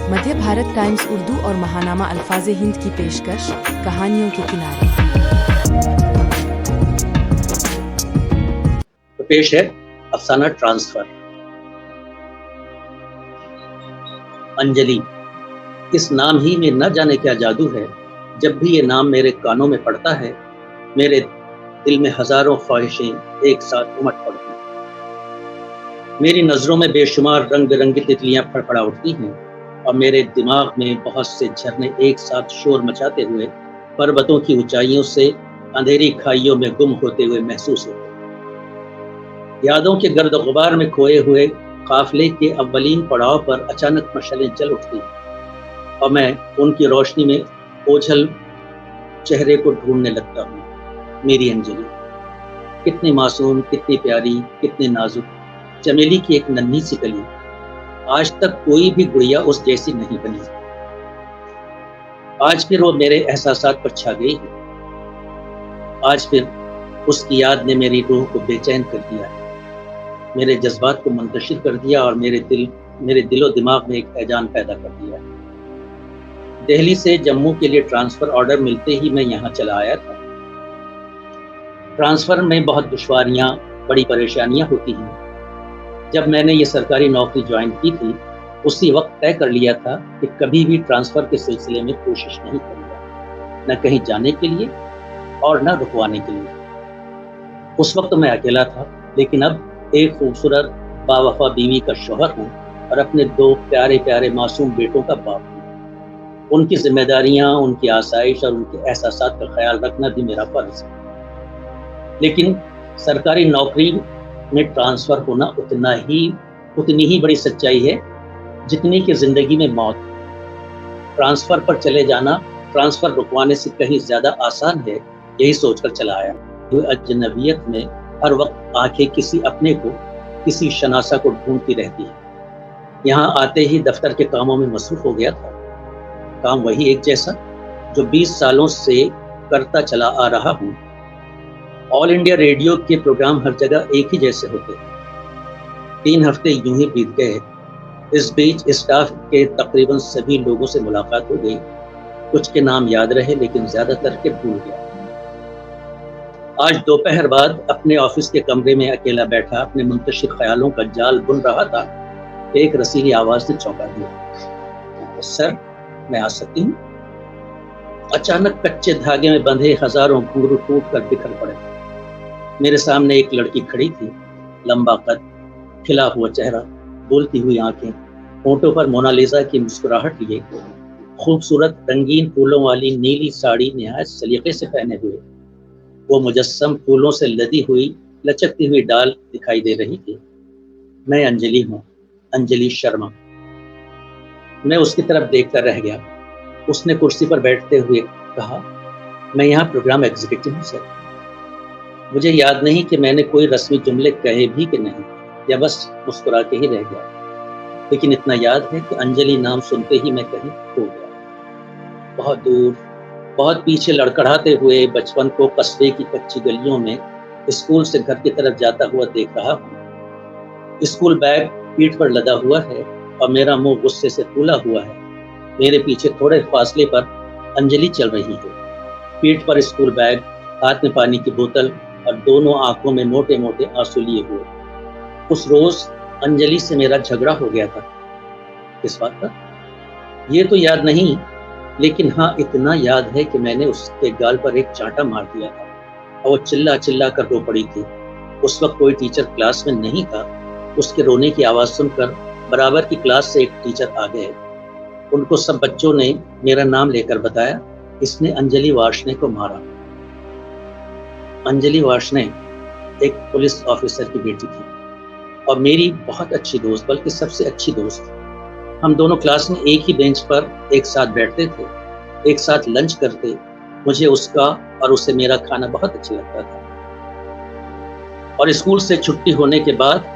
मध्य Bharat times Urdu और महानामा अल्फाज़े हिंद की पेशकश कहानियों के किनारे। तो पेश है अफसाना ट्रांसफर। अंजलि, इस नाम ही में न जाने क्या जादू है। जब भी ये नाम मेरे कानों में पड़ता है, मेरे दिल में हजारों ख्वाहिशें एक साथ उमड़ पड़ती हैं। मेरी नजरों में बेशुमार रंग बिरंगी तितलियां फड़फड़ा उठती हैं और मेरे दिमाग में बहुत से झरने एक साथ शोर मचाते हुए पर्वतों की ऊंचाइयों से अंधेरी खाइयों में गुम होते हुए महसूस होते हैं। यादों के गर्द गुबार में खोए हुए काफिले के अव्वलीन पड़ाव पर अचानक मशालें जल उठती हैं और मैं उनकी रोशनी में ओझल चेहरे को ढूंढने लगता हूँ। मेरी अंजलि कितनी मासूम, कितनी प्यारी, कितनी नाजुक, चमेली की एक नन्ही सी कली। आज तक कोई भी गुड़िया उस जैसी नहीं बनी। आज फिर वो मेरे एहसासात पर छा गई है। आज फिर उसकी याद ने मेरी रूह को बेचैन कर दिया है, मेरे जज्बात को मुंतशिर कर दिया और मेरे दिलो दिमाग में एक हैजान पैदा कर दिया है। दिल्ली से जम्मू के लिए ट्रांसफर ऑर्डर मिलते ही मैं यहाँ चला आया था। ट्रांसफर में बहुत दुश्वारियाँ, बड़ी परेशानियाँ होती हैं। जब मैंने ये सरकारी नौकरी ज्वाइन की थी, उसी वक्त तय कर लिया था कि कभी भी ट्रांसफर के सिलसिले में कोशिश नहीं करूँगा, न कहीं जाने के लिए और न रुकवाने के लिए। उस वक्त मैं अकेला था, लेकिन अब एक खूबसूरत बावफा बीवी का शौहर हूँ और अपने 2 प्यारे प्यारे मासूम बेटों का बाप हूँ। उनकी जिम्मेदारियाँ, उनकी आसाइश और उनके एहसासात का ख्याल रखना भी मेरा फर्ज है। लेकिन सरकारी नौकरी में ट्रांसफर होना उतनी ही बड़ी सच्चाई है जितनी कि जिंदगी में मौत। ट्रांसफर पर चले जाना ट्रांसफर रुकवाने से कहीं ज्यादा आसान है, यही सोचकर चला आया। अजनबियत में हर वक्त आंखें किसी अपने को, किसी शनासा को ढूंढती रहती है। यहाँ आते ही दफ्तर के कामों में मसरूफ हो गया था। काम वही एक जैसा जो 20 सालों से करता चला आ रहा हूँ। ऑल इंडिया रेडियो के प्रोग्राम हर जगह एक ही जैसे होते हैं। 3 हफ्ते यूं ही बीत गए। इस बीच स्टाफ के तकरीबन सभी लोगों से मुलाकात हो गई। कुछ के नाम याद रहे, लेकिन ज्यादातर के भूल गया। आज दोपहर बाद अपने ऑफिस के कमरे में अकेला बैठा अपने मुंतशिर ख्यालों का जाल बुन रहा था। एक रसीली आवाज ने चौंका दिया। सर, मैं आ सकती हूँ? अचानक कच्चे धागे में बंधे हजारों घुंघरू टूट कर बिखर पड़े। मेरे सामने एक लड़की खड़ी थी। लंबा कद, खिला हुआ चेहरा, बोलती हुई आंखें, होंठों पर मोनालिसा की मुस्कुराहट लिए खूबसूरत रंगीन फूलों वाली नीली साड़ी निहायत सलीके से पहने हुए वो मुजस्सम फूलों से लदी हुई लचकती हुई डाल दिखाई दे रही थी। मैं अंजलि हूँ, अंजलि शर्मा। मैं उसकी तरफ देखकर रह गया। उसने कुर्सी पर बैठते हुए कहा, मैं यहाँ प्रोग्राम एग्जीक्यूटिव हूँ सर। मुझे याद नहीं कि मैंने कोई रस्मी जुमले कहे भी कि नहीं, या बस मुस्कुरा के ही रह गया। लेकिन इतना याद है कि अंजलि नाम सुनते ही मैं कहीं खो गया। बहुत दूर, बहुत पीछे लड़खड़ाते हुए बचपन को कस्बे की कच्ची गलियों में स्कूल से घर की तरफ जाता हुआ देख रहा हूँ। स्कूल बैग पीठ पर लदा हुआ है और मेरा मुंह गुस्से से फूला हुआ है। मेरे पीछे थोड़े फासले पर अंजलि चल रही है, पीठ पर स्कूल बैग, हाथ में पानी की बोतल और दोनों आंखों में मोटे मोटे आंसू लिए हुए। उस रोज अंजलि से मेरा झगड़ा हो गया था। किस बात का ये तो याद नहीं, लेकिन हाँ इतना याद है कि मैंने उसके गाल पर एक चांटा मार दिया था और वो चिल्ला चिल्ला कर रो पड़ी थी। उस वक्त कोई टीचर क्लास में नहीं था। उसके रोने की आवाज सुनकर बराबर की क्लास से एक टीचर आ गए। उनको सब बच्चों ने मेरा नाम लेकर बताया, इसने अंजलि वार्ष्णेय को मारा। अंजलि वार्ष्णेय एक पुलिस ऑफिसर की बेटी थी और मेरी बहुत अच्छी दोस्त, बल्कि सबसे अच्छी दोस्त। हम दोनों क्लास में एक ही बेंच पर एक साथ बैठते थे, एक साथ लंच करते। मुझे उसका और उसे मेरा खाना बहुत अच्छा लगता था। और स्कूल से छुट्टी होने के बाद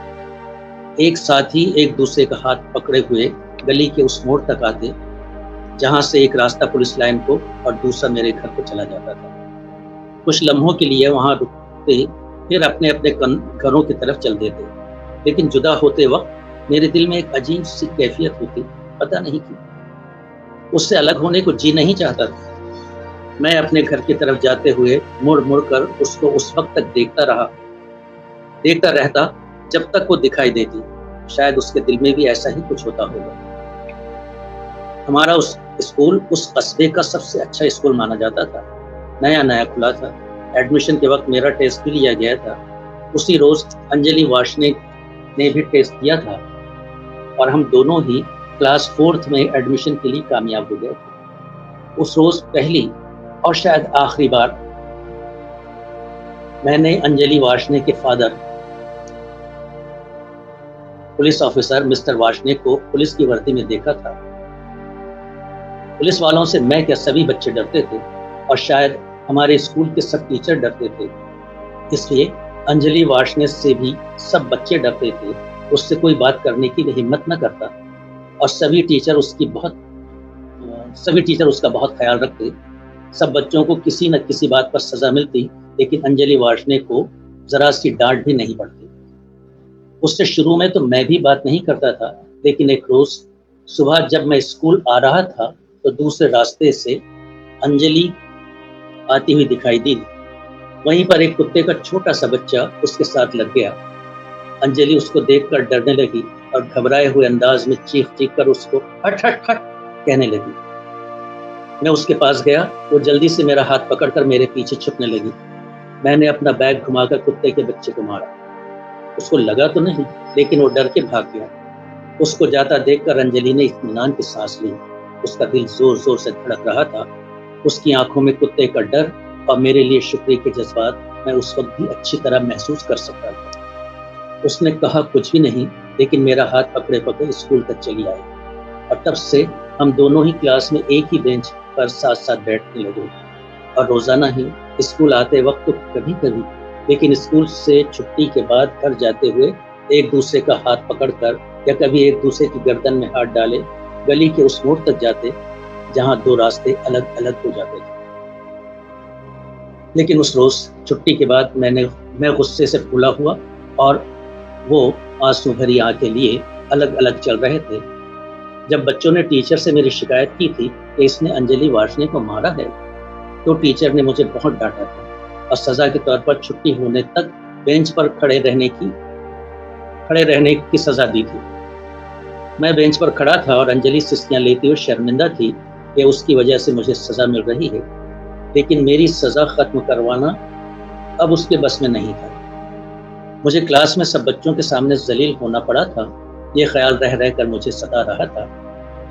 एक साथ ही एक दूसरे का हाथ पकड़े हुए गली के उस मोड़ तक आते जहां से एक रास्ता पुलिस लाइन को और दूसरा मेरे घर को चला जाता था। कुछ लम्हों के लिए वहां रुकते, फिर अपने अपने घरों की तरफ चल देते। लेकिन जुदा होते वक्त मेरे दिल में एक अजीब सी कैफियत होती, पता नहीं क्यों। उससे अलग होने को जी नहीं चाहता था। मैं अपने घर की तरफ जाते हुए मुड़-मुड़ कर उसको उस वक़्त तक देखता रहता जब तक वो दिखाई देती। शायद उसके दिल में भी ऐसा ही कुछ होता होगा। हमारा उस स्कूल उस कस्बे का सबसे अच्छा स्कूल माना जाता था। नया-नया खुला था। एडमिशन के वक़्त मेरा टेस्ट भी लिया गया था। उसी रोज़ अंजलि वार्ष्णेय ने भी टेस्ट दिया था और हम दोनों ही क्लास 4th में एडमिशन के लिए कामयाब हो गए थे। उस रोज़ पहली और शायद आखिरी बार मैंने अंजलि वार्ष्णेय के father police officer mister Varshney को पुलिस की वर्दी में देखा था। पुलिस वालों से मैं क्या सभी बच्चे डरते थे और शायद हमारे स्कूल के सब टीचर डरते थे। इसलिए अंजलि वार्ष्णेय से भी सब बच्चे डरते थे। उससे कोई बात करने की हिम्मत न करता और सभी टीचर उसका बहुत ख्याल रखते। सब बच्चों को किसी न किसी बात पर सज़ा मिलती, लेकिन अंजलि वार्ष्णेय को ज़रा सी डांट भी नहीं पड़ती। उससे शुरू में तो मैं भी बात नहीं करता था, लेकिन एक रोज़ सुबह जब मैं स्कूल आ रहा था तो दूसरे रास्ते से अंजलि आती हुई दिखाई दी। वहीं पर एक कुत्ते का छोटा सा बच्चा उसके साथ लग गया। अंजलि उसको देखकर डरने लगी और घबराए हुए अंदाज में चीख कर उसको हट हट हट कहने लगी। मैं उसके पास गया। वो जल्दी से मेरा हाथ पकड़कर मेरे पीछे छुपने लगी। मैंने अपना बैग घुमाकर कुत्ते के बच्चे को मारा। उसको लगा तो नहीं, लेकिन वो डर के भाग गया। उसको जाता देखकर अंजलि ने इत्मीनान की सांस ली। उसका दिल जोर जोर से धड़क रहा था। उसकी आंखों में कुत्ते का डर और मेरे लिए शुक्रिया के जज्बात मैं उस वक्त भी अच्छी तरह महसूस कर सकता था। उसने कहा कुछ भी नहीं, लेकिन मेरा हाथ पकड़े पकड़े स्कूल तक चली आई और तब से हम दोनों ही क्लास में एक ही बेंच पर साथ साथ बैठने लगे और रोजाना ही स्कूल आते वक्त तो कभी कभी, लेकिन स्कूल से छुट्टी के बाद घर जाते हुए एक दूसरे का हाथ पकड़कर या कभी एक दूसरे की गर्दन में हाथ डाले गली के उस मोड़ तक जाते जहां दो रास्ते अलग अलग हो जाते थे। लेकिन उस रोज छुट्टी के बाद मैं गुस्से से फूला हुआ और वो आंसू भरी आंखें लिए अलग अलग चल रहे थे। जब बच्चों ने टीचर से मेरी शिकायत की थी कि इसने अंजलि वार्ष्णेय को मारा है, तो टीचर ने मुझे बहुत डांटा था और सजा के तौर पर छुट्टी होने तक बेंच पर खड़े रहने की सजा दी थी। मैं बेंच पर खड़ा था और अंजलि सिस्कियां लेती हुई शर्मिंदा थी कि उसकी वजह से मुझे सजा मिल रही है, लेकिन मेरी सजा खत्म करवाना अब उसके बस में नहीं था। मुझे क्लास में सब बच्चों के सामने जलील होना पड़ा था। ये ख्याल रह रहकर मुझे सता रहा था,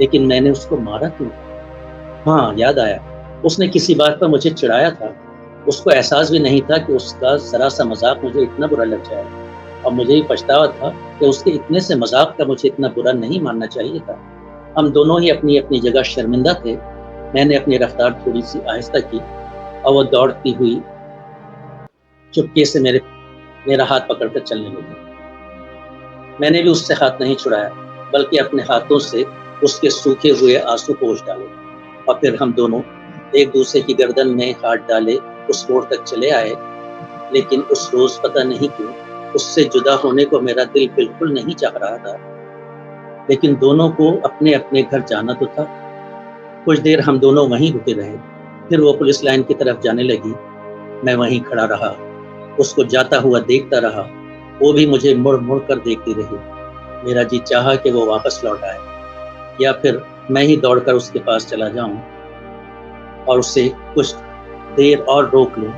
लेकिन मैंने उसको मारा क्यों? हाँ, याद आया, उसने किसी बात पर मुझे चिढ़ाया था। उसको एहसास भी नहीं था कि उसका जरा सा मजाक मुझे इतना बुरा लग जाए और मुझे भी पछतावा था कि उसके इतने से मजाक का मुझे इतना बुरा नहीं मानना चाहिए था। हम दोनों ही अपनी अपनी जगह शर्मिंदा थे। मैंने अपनी रफ्तार थोड़ी सी आहिस्ता की और वो दौड़ती हुई चुपके से मेरा हाथ पकड़कर चलने लगी। मैंने भी उससे हाथ नहीं छुड़ाया, बल्कि अपने हाथों से उसके सूखे हुए आंसू पोंछ डाले और फिर हम दोनों एक दूसरे की गर्दन में हाथ डाले उस मोड़ तक चले आए। लेकिन उस रोज पता नहीं क्यों उससे जुदा होने को मेरा दिल बिल्कुल नहीं चाह रहा था, लेकिन दोनों को अपने अपने घर जाना तो था। कुछ देर हम दोनों वहीं रुके रहे। फिर वो पुलिस लाइन की तरफ जाने लगी। मैं वहीं खड़ा रहा, उसको जाता हुआ देखता रहा। वो भी मुझे मुड़ मुड़ कर देखती रही। मेरा जी चाहा कि वो वापस लौट आए या फिर मैं ही दौड़कर उसके पास चला जाऊं और उसे कुछ देर और रोक लूं।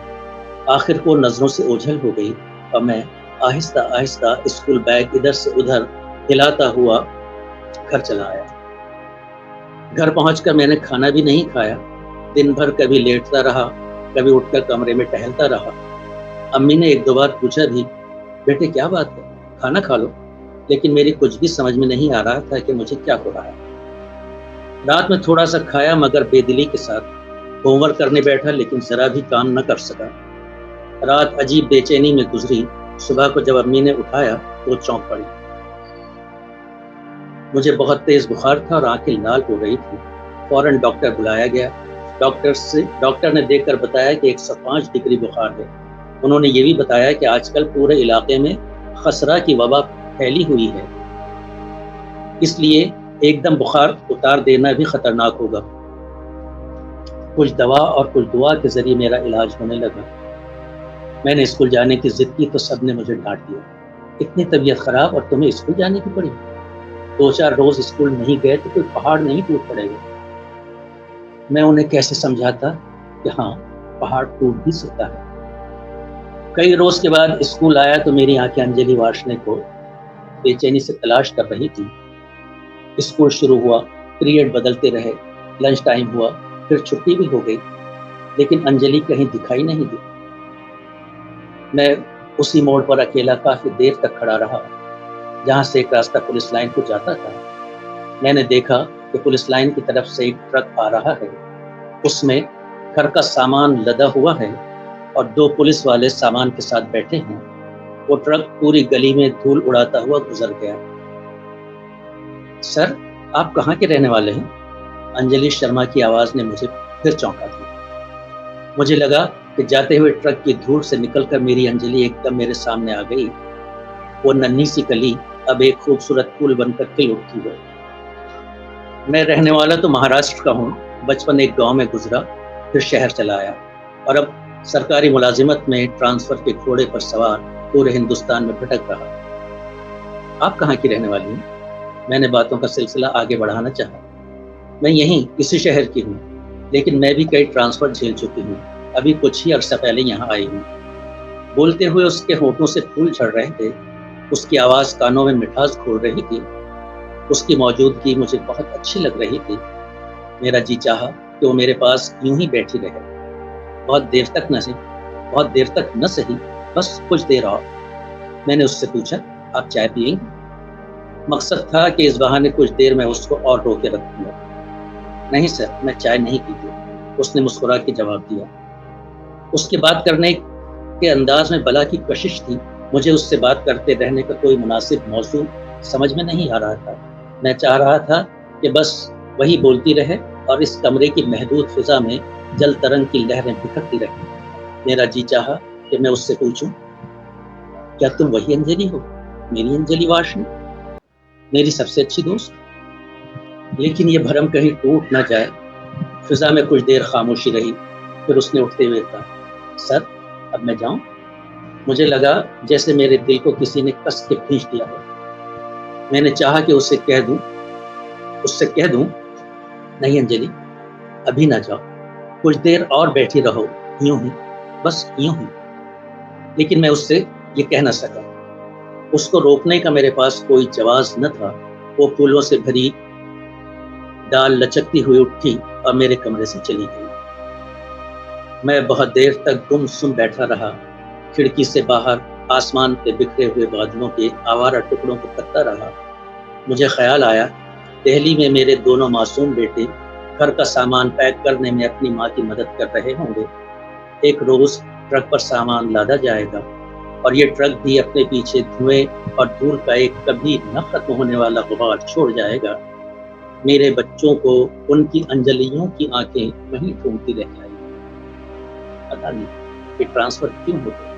आखिर वो नजरों से ओझल हो गई और मैं आहिस्ता आहिस्ता स्कूल बैग इधर से उधर हिलाता हुआ घर चला आया। घर पहुंचकर मैंने खाना भी नहीं खाया। दिन भर कभी लेटता रहा, कभी उठकर कमरे में टहलता रहा। अम्मी ने एक दो बार पूछा भी, बेटे क्या बात है, खाना खा लो, लेकिन मेरी कुछ भी समझ में नहीं आ रहा था कि मुझे क्या हो रहा है। रात में थोड़ा सा खाया, मगर बेदिली के साथ होमवर्क करने बैठा, लेकिन जरा भी काम न कर सका। रात अजीब बेचैनी में गुजरी। सुबह को जब अम्मी ने उठाया तो चौंक पड़ी। मुझे बहुत तेज बुखार था और आंखें लाल हो रही थी। फौरन डॉक्टर बुलाया गया। डॉक्टर ने देखकर बताया कि 105 डिग्री बुखार है। उन्होंने ये भी बताया कि आजकल पूरे इलाके में खसरा की वबा फैली हुई है, इसलिए एकदम बुखार उतार देना भी खतरनाक होगा। कुछ दवा और कुछ दुआ के ज़रिए मेरा इलाज होने लगा। मैंने स्कूल जाने की ज़िद की तो सबने मुझे डाँट दिया, इतनी तबीयत ख़राब और तुम्हें स्कूल जाने की पड़ी? 2-4 रोज़ स्कूल नहीं गए तो कोई पहाड़ नहीं टूट पड़ेगा। मैं उन्हें कैसे समझाता कि हाँ, पहाड़ टूट भी सकता है। कई रोज़ के बाद स्कूल आया तो मेरी आँखें अंजलि वार्ष्णेय को बेचैनी से तलाश कर रही थी। स्कूल शुरू हुआ, पीरियड बदलते रहे, लंच टाइम हुआ, फिर छुट्टी भी हो गई, लेकिन अंजलि कहीं दिखाई नहीं दी। मैं उसी मोड़ पर अकेला काफ़ी देर तक खड़ा रहा, जहाँ से एक रास्ता पुलिस लाइन को जाता था। मैंने देखा कि पुलिस लाइन की तरफ से एक ट्रक आ रहा है। उसमें घर का सामान लदा हुआ है और 2 पुलिस वाले सामान के साथ बैठे हैं। वो ट्रक पूरी गली में धूल उड़ाता हुआ गुजर गया। सर, आप कहाँ के रहने वाले हैं? अंजलि शर्मा की आवाज़ ने मुझे फिर चौंका दिया। मुझे लगा कि जाते हुए ट्रक की धूल से निकलकर मेरी अंजलि एकदम मेरे सामने आ गई। वो नन्ही सी कली अब एक खूबसूरत फूल बनकर खिल उठी है। मैं रहने वाला तो महाराष्ट्र का हूँ। बचपन एक गांव में गुजरा, फिर शहर चला आया और अब सरकारी मुलाजिमत में ट्रांसफर के घोड़े पर सवार पूरे हिंदुस्तान में भटक रहा। आप कहाँ की रहने वाली हैं? मैंने बातों का सिलसिला आगे बढ़ाना चाहा। मैं यहीं इसी शहर की हूँ, लेकिन मैं भी कई ट्रांसफर झेल चुकी हूँ। अभी कुछ ही अर्सा पहले यहाँ आई हूँ। बोलते हुए उसके होठों से फूल झड़ रहे थे, उसकी आवाज़ कानों में मिठास घोल रही थी। उसकी मौजूदगी मुझे बहुत अच्छी लग रही थी। मेरा जी चाहा कि वो मेरे पास यूं ही बैठी रहे, बहुत देर तक न सही, बस कुछ देर और। मैंने उससे पूछा, आप चाय पिएंगे? मकसद था कि इस बहाने कुछ देर में उसको और रोके रखूंगा। नहीं सर, मैं चाय नहीं पीती, उसने मुस्कुरा के जवाब दिया। उसके बात करने के अंदाज में बला की कशिश थी। मुझे उससे बात करते रहने का कोई मुनासिब मौजू समझ में नहीं आ रहा था। मैं चाह रहा था कि बस वही बोलती रहे और इस कमरे की महदूद फिजा में जल तरंग की लहरें बिखरती रहें। मेरा जी चाहा कि मैं उससे पूछूं, क्या तुम वही अंजलि हो, मेरी अंजलि वार्ष्णेय, मेरी सबसे अच्छी दोस्त? लेकिन ये भरम कहीं टूट ना जाए। फिजा में कुछ देर खामोशी रही, फिर उसने उठते हुए कहा, सर, अब मैं जाऊं? मुझे लगा जैसे मेरे दिल को किसी ने कस के खींच दिया हो। मैंने चाहा कि उससे कह दूं, नहीं अंजलि, अभी ना जाओ, कुछ देर और बैठी रहो, यूं ही, बस यूं ही। लेकिन मैं उससे ये कह न सका। उसको रोकने का मेरे पास कोई जवाब न था। वो फूलों से भरी डाल लचकती हुई उठी और मेरे कमरे से चली गई। मैं बहुत देर तक गुमसुम बैठा रहा, खिड़की से बाहर आसमान पे बिखरे हुए बादलों के आवारा टुकड़ों को तकता रहा। मुझे ख्याल आया, दिल्ली में मेरे दोनों मासूम बेटे घर का सामान पैक करने में अपनी माँ की मदद कर रहे होंगे। एक रोज ट्रक पर सामान लादा जाएगा और ये ट्रक भी अपने पीछे धुएं और धूल का एक कभी न खत्म होने वाला गुबार छोड़ जाएगा। मेरे बच्चों को उनकी अंजलियों की आंखें वहीं ढूंढती रह जाएगी। पता नहीं कि ट्रांसफर क्यों होता है।